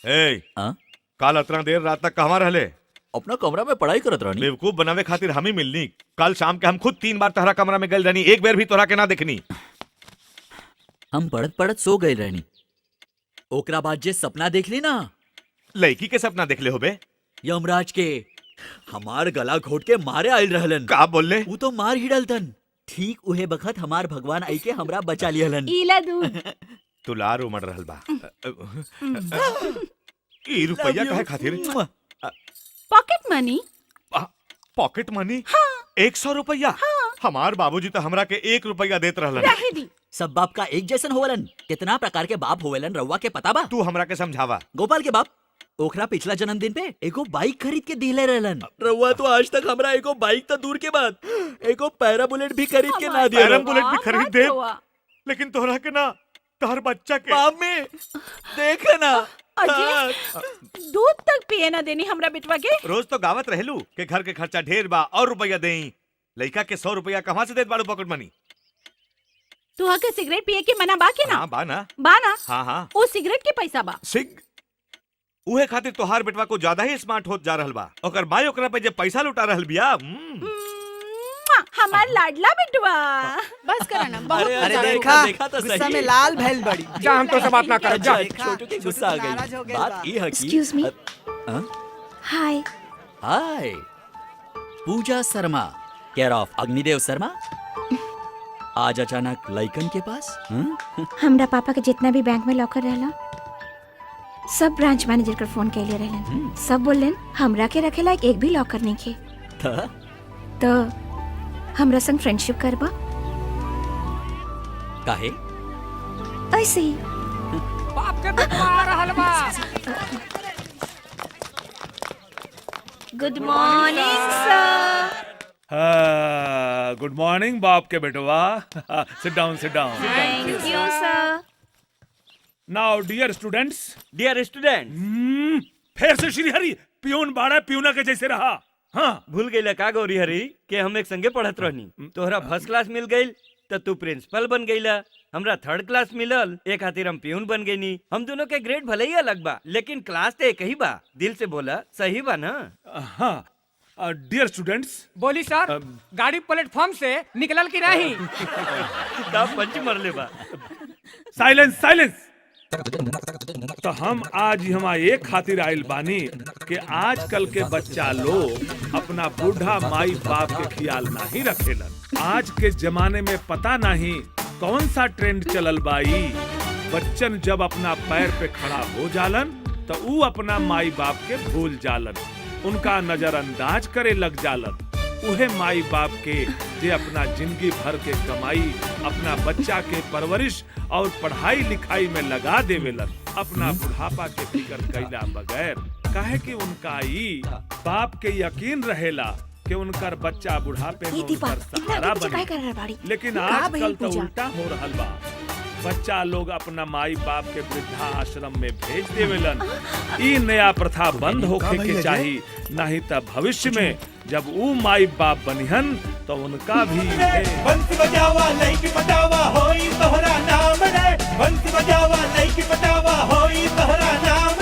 ए, हाँ? काल अतना देर रात तक कहवा रहले? अपना कमरा में पढ़ाई करत रहनी। बेवकूफ बनावे खातिर हम ही मिलनी। कल शाम के हम खुद 3 बार तहरा कमरा में गल रहनी, एक बार भी तोरा के ना देखनी। हम पढ़त पढ़त सो गए रहनी। ओकरा बाद जे सपना देख ली ना, लड़की के सपना देख ले होबे? यमराज के हमार गला घोट के मारे आयल रहलन। का बोलले? वो तो मार ही डलतन। ठीक उहे बखत हमार भगवान आई के हमरा बचा लिहलन। इला दूध। तुलार उमड़ रहल बा। ई रुपया काहे खातिर? पॉकेट मनी। पॉकेट मनी? हाँ। 100 रुपया? हाँ। हमार बाबूजी तो हमरा के 1 रुपया देत रहलन। रहे दी। सब बाप का एक जैसन होवलन। कितना प्रकार के बाप होवेलन रउआ के पता बा? तू हमरा के समझावा। गोपाल के बाप ओखरा पिछला जन्मदिन पे एगो बाइक खरीद के दिले रहलन। रउआ तो आज तक हमरा एगो बाइक तो दूर के बात एगो पैरा बुलेट भी खरीद के ना दिया। पैरा बुलेट भी खरीद दे, हुआ। लेकिन तोहरा के ना, तोहर बच्चा के। बाप में देख ना, अजय, दूध तक पिए ना देनी हमरा बेटवा के। रोज तो गावत रहलू के घर के खर्चा ढेर बा और रुपया देई। लइका के 100 रुपया कहाँ से देत बाड़ू पॉकेट मनी? तुहा के सिगरेट पिए के मना बा के ना? हाँ बा ना। बा ना? हाँ हाँ। वो सिगरेट के पैसा बा। सिग उहे खातिर तोहार बेटवा को ज्यादा ही स्मार्ट होत जा रहल बा। ओकर माई ओकरा पे जे पैसा लुटा रहल बिया। हमार लाडला बेटवा। बस करा ना, बहुत अरे मजा देखा आया। देखा तो गुस्सा सही। में लाल भैल बड़ी। जा हम तो से बात ना कर। जा। छोटू के गुस्सा आ नाराज हो गई। गइल बात बा। ई है कि Excuse me? Hi. Hi, Puja Sharma care of Agnidev Sharma. आज अचानक लइकन के पास? हमरा पापा के जितना भी बैंक में लॉकर रहला, सब ब्रांच मैनेजर कर फोन कैले रहलन। सब बोलन हमरा के रखे लायक एक भी लॉकर नहीं खे। तो हमरा संग फ्रेंडशिप करबा? काहे? ऐसे ही। बाप के बेटवा आ रहल बा। Good morning sir. Good morning बाप के बेटवा। Sit down sit down. Thank you sir. Now dear students. Dear student, फिर से श्री हरि पियून बाड़ा पियूना के जैसे रहा। हाँ, भूल गई का गौरी हरी के हम एक संगे पढ़त रहनी। तोहरा फर्स्ट क्लास मिल गई तो तू प्रिंसिपल बन गईला। हमरा थर्ड क्लास मिलल, एक खातिर हम पियून बन गईनी। हम दोनों के ग्रेड भले ही अलग बा, लेकिन क्लास तो एक ही बा। दिल से बोला, सही बा ना? हाँ। Dear students. बोली सर, गाड़ी प्लेटफॉर्म से निकलल की नहीं? तब पंच मरले बा। Silence silence. तो हम आज यहाँ एक खातिर आयल बानी कि आजकल के बच्चा लोग अपना बूढ़ा माई बाप के ख्याल नहीं रखेलन। आज के जमाने में पता नहीं कौन सा ट्रेंड चलल बाई। बच्चन जब अपना पैर पे खड़ा हो जालन तो ऊ अपना माई बाप के भूल जालन, उनका नजरअंदाज करे लग जालन। उहे माई बाप के जे अपना जिंदगी भर के कमाई अपना बच्चा के परवरिश और पढ़ाई लिखाई में लगा देवेलन, अपना बुढ़ापा के फिक्र कैला बगैर। काहे कि उनका ई बाप के यकीन रहेला कि उनकर बच्चा बुढ़ापे में उनकर सहारा बने। लेकिन आजकल तो उल्टा हो रहल बा। बच्चा लोग अपना माई बाप के वृद्धा आश्रम में भेज देवेलन। ई नया प्रथा बंद होखे के चाही, नहीं तब भविष्य में जब ऊ माई बाप बनिहन तो उनका भी बंसी बजावा लइकी पटावा होई तोहरा नाम रे। बंसी बजावा लइकी पटावा होई तोहरा नाम